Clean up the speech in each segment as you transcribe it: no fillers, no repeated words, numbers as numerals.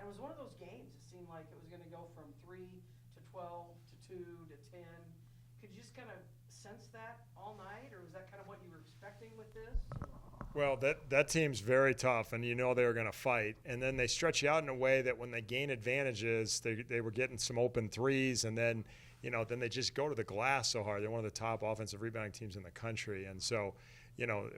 it was one of those games. It seemed like it was going to go from 3 to 12 to 2 to 10. Could you just kind of sense that all night, or was that kind of what you were expecting with this? Well, that team's very tough, and you know they were going to fight. And then they stretch you out in a way that when they gain advantages, they were getting some open threes, and then then they just go to the glass so hard. They're one of the top offensive rebounding teams in the country, and so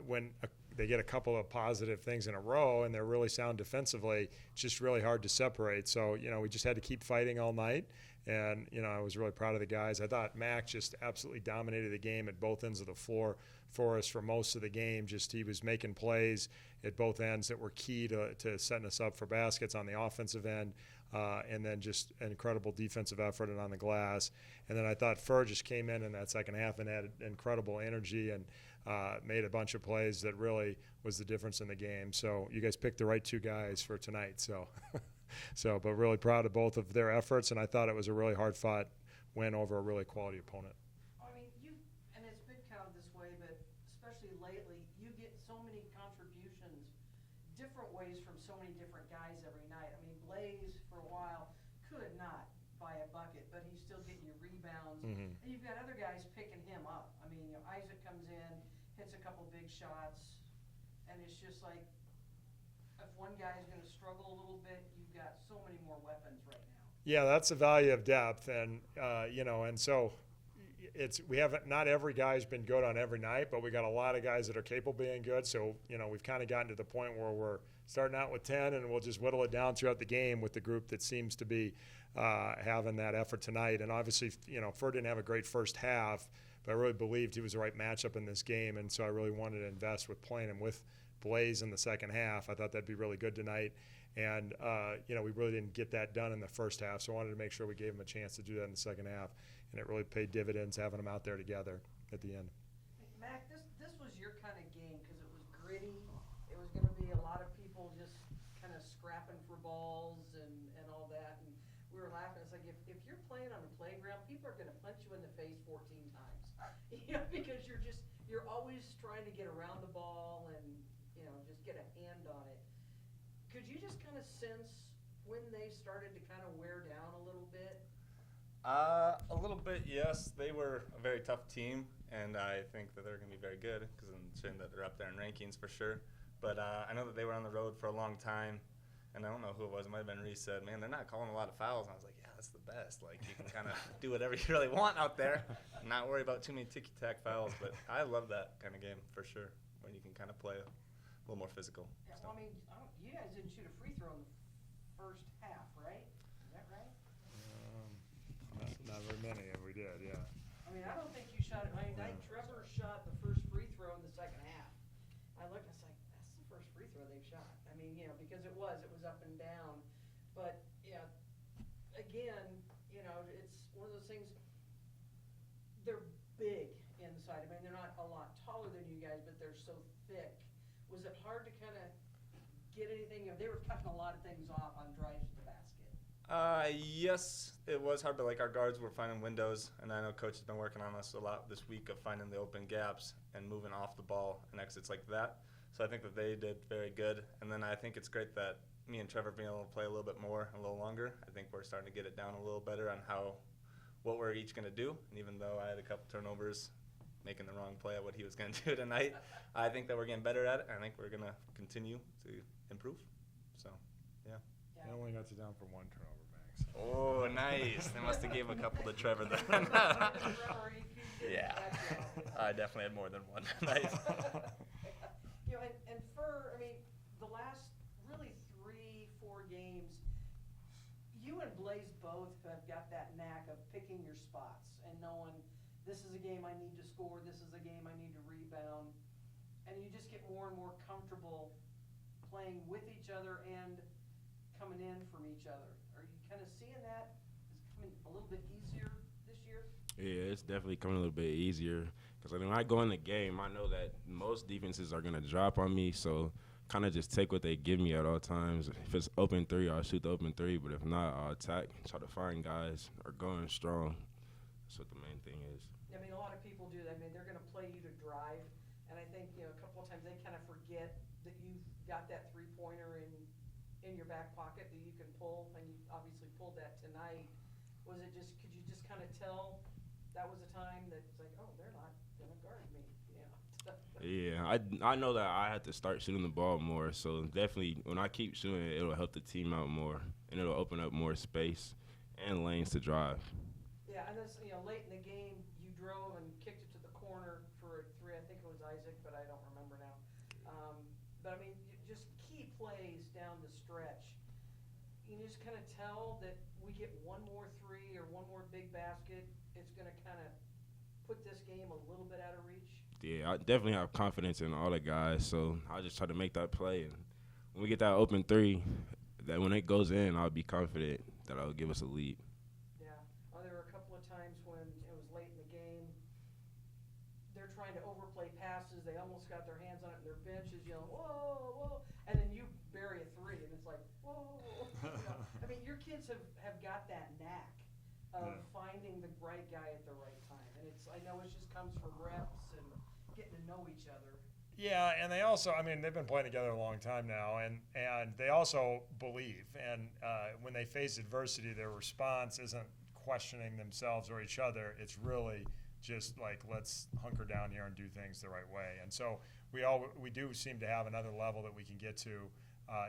when they get a couple of positive things in a row and they're really sound defensively, it's just really hard to separate. So we just had to keep fighting all night. And, I was really proud of the guys. I thought Mac just absolutely dominated the game at both ends of the floor for us for most of the game. Just he was making plays at both ends that were key to setting us up for baskets on the offensive end, and then just an incredible defensive effort and on the glass. And then I thought Fur just came in that second half and had incredible energy and made a bunch of plays that really was the difference in the game. So you guys picked the right two guys for tonight. But really proud of both of their efforts, and I thought it was a really hard-fought win over a really quality opponent. I mean, and it's been kind of this way, but especially lately, you get so many contributions, different ways from so many different guys every night. I mean, Blaze, for a while, could not buy a bucket, but he's still getting you rebounds. Mm-hmm. And you've got other guys picking him up. I mean, Isaac comes in, hits a couple big shots, and it's just like, if one guy's going to struggle a little bit, you've got so many more weapons right now. Yeah, that's the value of depth, and and so we haven't. Not every guy's been good on every night, but we got a lot of guys that are capable of being good. So we've kind of gotten to the point where we're starting out with 10, and we'll just whittle it down throughout the game with the group that seems to be having that effort tonight. And obviously, Fur didn't have a great first half, but I really believed he was the right matchup in this game, and so I really wanted to invest with playing him with Blaze in the second half. I thought that'd be really good tonight. And, we really didn't get that done in the first half, so I wanted to make sure we gave him a chance to do that in the second half. And it really paid dividends having them out there together at the end. Mac, this was your kind of game because it was gritty. It was going to be a lot of people just kind of scrapping for balls and all that. And we were laughing. It's like if you're playing on the playground, people are going to punch you in the face 14 times. Because you're always trying to get around the ball and just get a hand on it. Could you just kind of sense when they started to kind of wear down a little bit? A little bit, yes. They were a very tough team, and I think that they're going to be very good because I'm sure that they're up there in rankings for sure. But I know that they were on the road for a long time, and I don't know who it was. It might have been Reese said, man, they're not calling a lot of fouls. And I was like, yeah, that's the best. Like, you can kind of do whatever you really want out there and not worry about too many ticky-tack fouls. But I love that kind of game for sure, when you can kind of play a little more physical. Yeah, well, I mean, you guys didn't shoot a free throw in the first half, right? Is that right? Not very many, and we did, yeah. I mean, I don't think you shot it. I mean, Trevor shot the first free throw in the second half. I looked, I was like, that's the first free throw they've shot. I mean, because it was up and down. But, yeah, again, it's one of those things, they're big inside. I mean, they're not a lot taller than you guys, but they're so thick. Was it hard to kind of get anything? They were cutting a lot of things off on drives to the basket. Yes, it was hard, but our guards were finding windows, and I know Coach has been working on us a lot this week of finding the open gaps and moving off the ball and exits like that. So I think that they did very good, and then I think it's great that me and Trevor being able to play a little bit more, a little longer. I think we're starting to get it down a little better on what we're each going to do, and even though I had a couple turnovers, making the wrong play at what he was going to do tonight, I think that we're getting better at it. I think we're going to continue to improve. So, yeah. I only got you down for one turnover, Max. Oh, nice. They must have gave a couple to Trevor then. Yeah. I definitely had more than one. Nice. And Fur, I mean, the last really 3-4 games, you and Blaze both have got that knack of picking your spots and knowing this is a game I need to score, this is a game I need to rebound, and you just get more and more comfortable playing with each other and coming in from each other. Are you kind of seeing that is coming a little bit easier this year? Yeah, it's definitely coming a little bit easier because when I go in the game, I know that most defenses are going to drop on me, so kind of just take what they give me at all times. If it's open three, I'll shoot the open three, but if not, I'll attack, try to find guys or going strong. That's what the main thing is. I mean, a lot of people do that. I mean, they're going to play you to drive, and I think, a couple of times they kind of forget that you've got that three-pointer in your back pocket that you can pull, and you obviously pulled that tonight. Was it just, could you just kind of tell that was a time that it's like, oh, they're not going to guard me, Yeah, I know that I have to start shooting the ball more. So definitely, when I keep shooting, it'll help the team out more, and it'll open up more space and lanes to drive. Yeah, and this, late in the game, you drove and kicked it to the corner for a 3. I think it was Isaac, but I don't remember now. But I mean, just key plays down the stretch. You just kind of tell that we get one more 3 or one more big basket, it's going to kind of put this game a little bit out of reach. Yeah, I definitely have confidence in all the guys, so I just try to make that play. And when we get that open 3, that when it goes in, I'll be confident that it'll give us a lead. Yeah. There were a couple of times when it was late in the game, they're trying to overplay passes. They almost got their hands on it, and their bench is yelling, whoa, whoa. And then you bury a 3, and it's like, whoa. I mean, your kids have got that knack of finding the right guy at the right time. And I know it just comes from reps and getting to know each other. Yeah, and they also, I mean, they've been playing together a long time now, and they also believe. And when they face adversity, their response isn't questioning themselves or each other. It's really just like, let's hunker down here and do things the right way. And so we do seem to have another level that we can get to,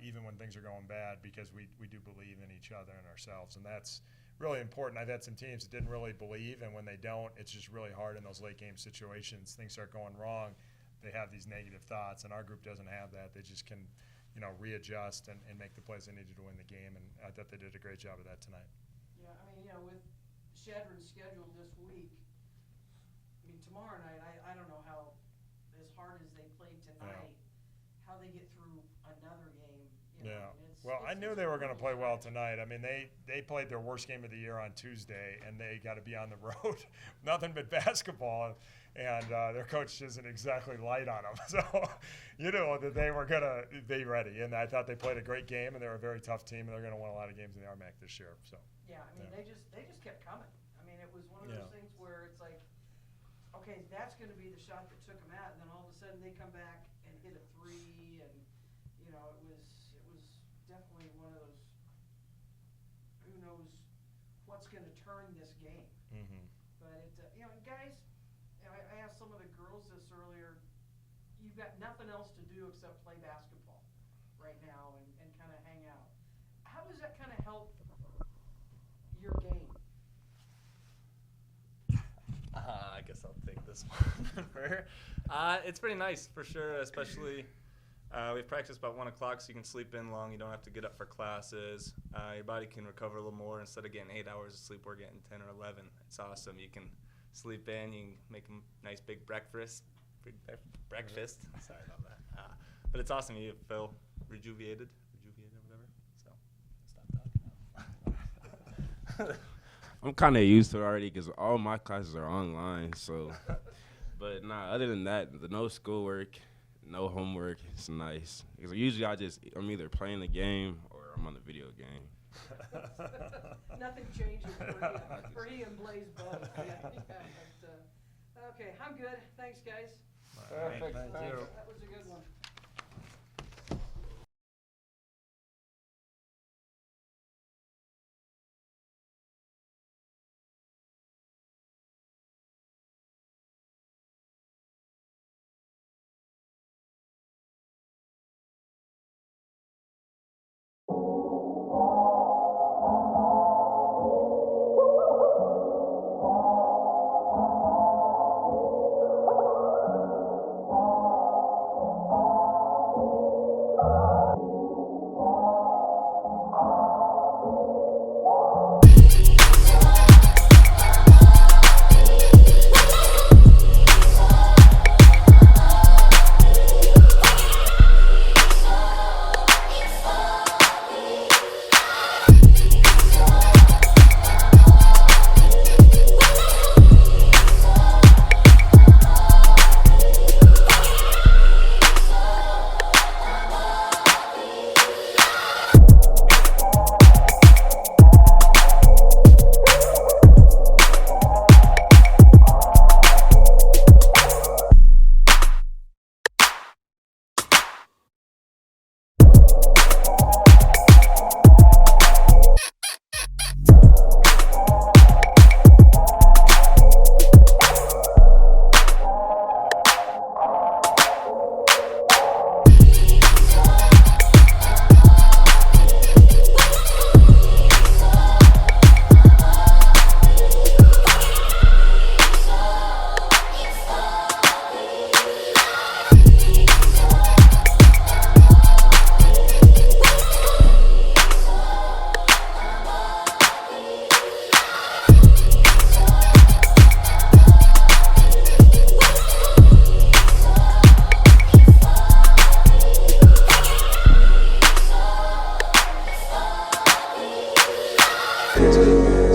even when things are going bad, because we do believe in each other and ourselves, and that's really important. I've had some teams that didn't really believe, and when they don't, it's just really hard in those late game situations. Things start going wrong. They have these negative thoughts, and our group doesn't have that. They just can, readjust and make the plays they needed to win the game, and I thought they did a great job of that tonight. Yeah, I mean, with Chadron's schedule this week, I mean, tomorrow night, I don't know how, as hard as they played tonight, how they get through another game. Yeah. Well, I knew they were going to play well tonight. I mean, they played their worst game of the year on Tuesday, and they got to be on the road. Nothing but basketball, and their coach isn't exactly light on them. So you know that they were going to be ready, and I thought they played a great game, and they're a very tough team, and they're going to win a lot of games in the RMAC this year. So yeah, I mean, they just kept coming. I mean, it was one of those things where it's like, okay, that's going to be the shot that took them out, and then all of a sudden they come back and hit a 3, and it was definitely one of those, who knows what's going to turn this game. Mm-hmm. But guys, I asked some of the girls this earlier, you've got nothing else to do except play basketball right now and kind of hang out. How does that kind of help your game? I guess I'll take this one. It's pretty nice for sure, especially we've practiced about 1 o'clock, so you can sleep in long. You don't have to get up for classes. Your body can recover a little more. Instead of getting 8 hours of sleep, we're getting 10 or 11. It's awesome. You can sleep in. You can make a nice big breakfast. Sorry about that. But it's awesome. You feel rejuvenated or whatever. So stop talking now. I'm kind of used to it already because all my classes are online. So, but other than that, no schoolwork, no homework. It's nice because usually I'm either playing the game or I'm on the video game. Nothing changes for he and Blaze both. Okay, I'm good. Thanks, guys. Perfect. Thank you. That was a good one. Feels good.